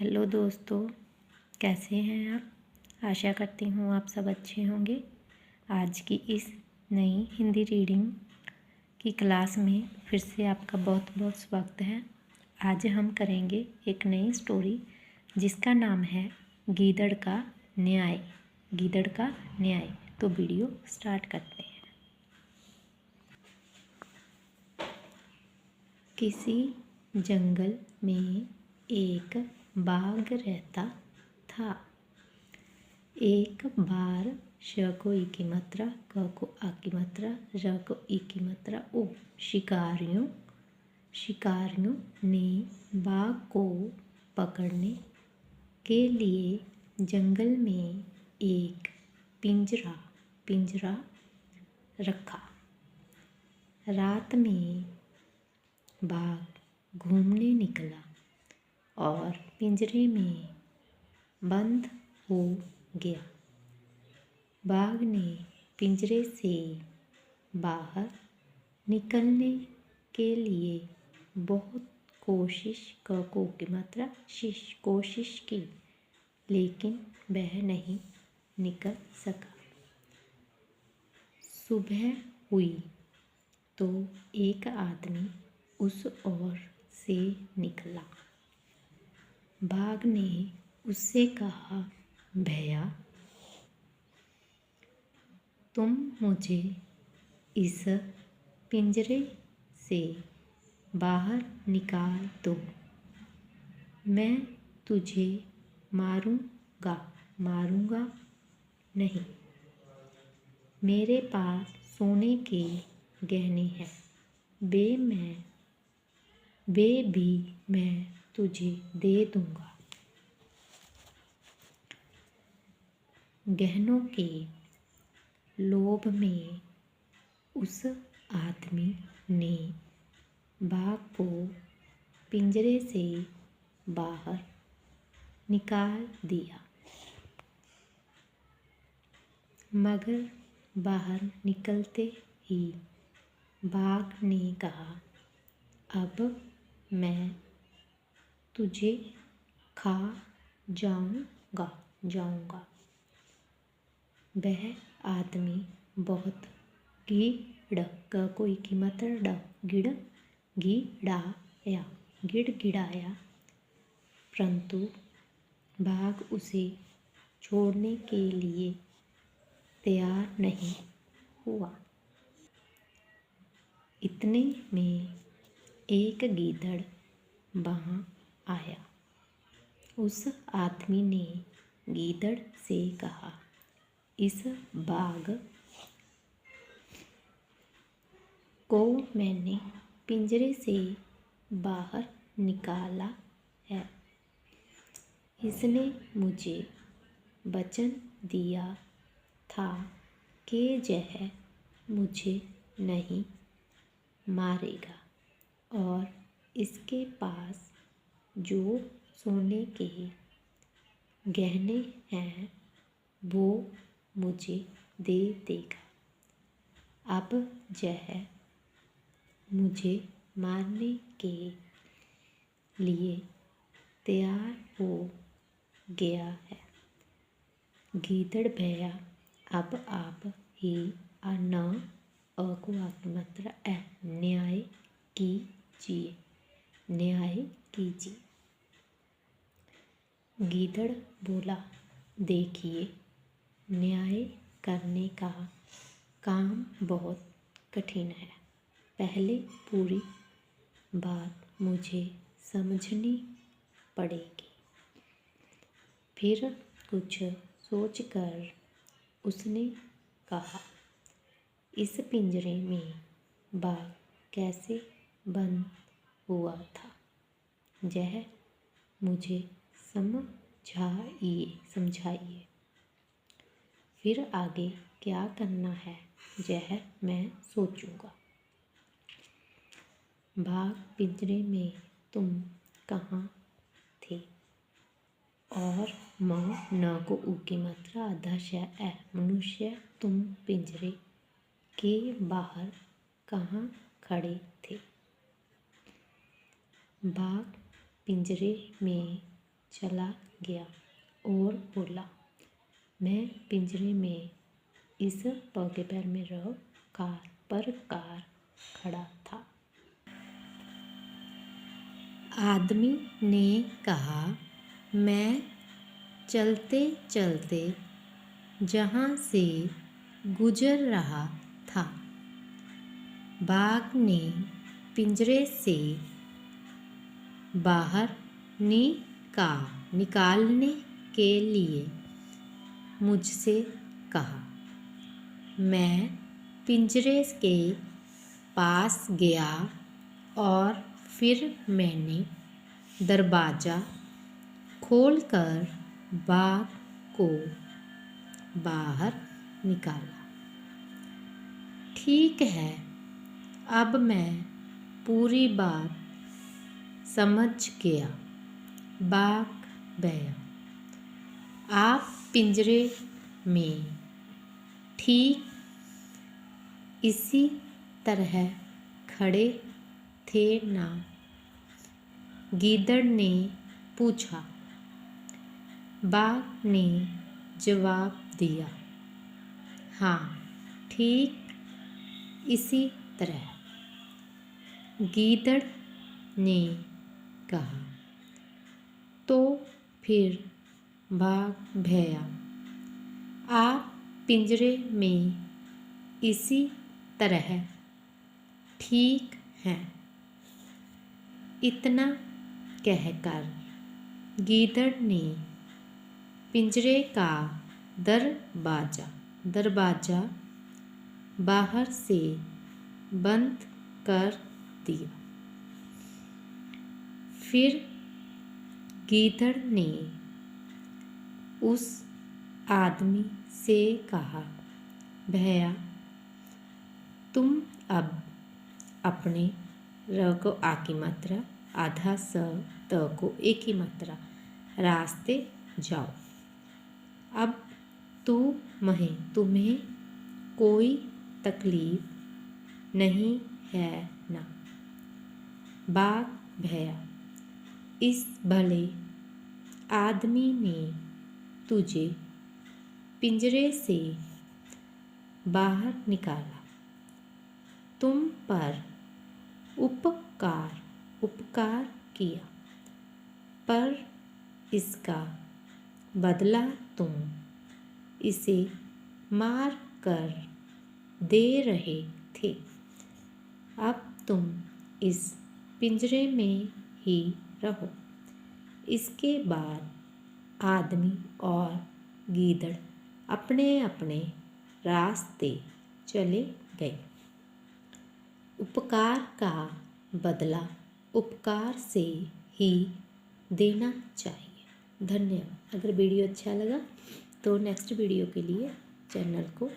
Hello दोस्तों, कैसे हैं आप। आशा करती हूँ आप सब अच्छे होंगे। आज की इस नई हिंदी रीडिंग की क्लास में फिर से आपका बहुत बहुत स्वागत है। आज हम करेंगे एक नई स्टोरी जिसका नाम है गीदड़ का न्याय। गीदड़ का न्याय। तो वीडियो स्टार्ट करते हैं। किसी जंगल में एक बाघ रहता था। एक बार श को ई की मात्रा, क को आ की मात्रा, र को ई की मात्रा, ओ शिकारियों ने बाघ को पकड़ने के लिए जंगल में एक पिंजरा रखा। रात में बाघ घूमने निकला और पिंजरे में बंद हो गया। बाघ ने पिंजरे से बाहर निकलने के लिए बहुत कोशिश की, लेकिन वह नहीं निकल सका। सुबह हुई तो एक आदमी उस ओर से निकला। बाघ ने उससे कहा, भैया, तुम मुझे इस पिंजरे से बाहर निकाल दो। मैं तुझे मारूंगा नहीं। मेरे पास सोने के गहने हैं। वे भी मैं तुझे दे दूंगा। गहनों के लोभ में उस आदमी ने बाघ को पिंजरे से बाहर निकाल दिया। मगर बाहर निकलते ही बाघ ने कहा, अब मैं तुझे खा जाऊंगा। वह आदमी बहुत गिड़गिड़ाया, परंतु बाघ उसे छोड़ने के लिए तैयार नहीं हुआ। इतने में एक गीदड़ वहाँ आया। उस आदमी ने गीदड़ से कहा, इस बाघ को मैंने पिंजरे से बाहर निकाला है। इसने मुझे वचन दिया था कि यह मुझे नहीं मारेगा और इसके पास जो सोने के गहने हैं वो मुझे दे देगा। अब यह मुझे मारने के लिए तैयार हो गया है। गीदड़ भैया, अब आप ही न्याय कीजिए। गीदड़ बोला, देखिए, न्याय करने का काम बहुत कठिन है। पहले पूरी बात मुझे समझनी पड़ेगी। फिर कुछ सोचकर उसने कहा, इस पिंजरे में बाघ कैसे बंद हुआ था, यह मुझे समझाइए। फिर आगे क्या करना है यह मैं सोचूंगा। बाघ पिंजरे में तुम कहाँ थे? और न को ऊ की मात्रा, आधा श ए, मनुष्य, तुम पिंजरे के बाहर कहाँ खड़े थे? बाघ पिंजरे में चला गया और बोला, मैं पिंजरे में इस पौधे पैर में रह कार खड़ा था। आदमी ने कहा, मैं चलते चलते जहाँ से गुजर रहा था। बाघ ने पिंजरे से बाहर निकालने के लिए मुझसे कहा। मैं पिंजरे के पास गया और फिर मैंने दरवाज़ा खोलकर बाघ को बाहर निकाला। ठीक है, अब मैं पूरी बात समझ गया। बाघ भैया, आप पिंजरे में ठीक इसी तरह खड़े थे ना? गीदड़ ने पूछा। बाघ ने जवाब दिया, हाँ, ठीक इसी तरह। गीदड़ ने कहा, तो फिर बाघ भैया, आप पिंजरे में इसी तरह ठीक हैं। इतना कहकर गीदड़ ने पिंजरे का दरवाज़ा बाहर से बंद कर दिया। फिर गीदड़ ने उस आदमी से कहा, भैया, तुम अब अपने र को आ की मात्रा, आधा स त को ए की मात्रा रास्ते जाओ। अब तुम्हें कोई तकलीफ नहीं है ना? बाघ भैया, इस भले आदमी ने तुझे पिंजरे से बाहर निकाला, तुम पर उपकार किया, पर इसका बदला तुम इसे मार कर दे रहे थे। अब तुम इस पिंजरे में ही रहो। इसके बाद आदमी और गीदड़ अपने अपने रास्ते चले गए। उपकार का बदला उपकार से ही देना चाहिए। धन्यवाद। अगर वीडियो अच्छा लगा तो नेक्स्ट वीडियो के लिए चैनल को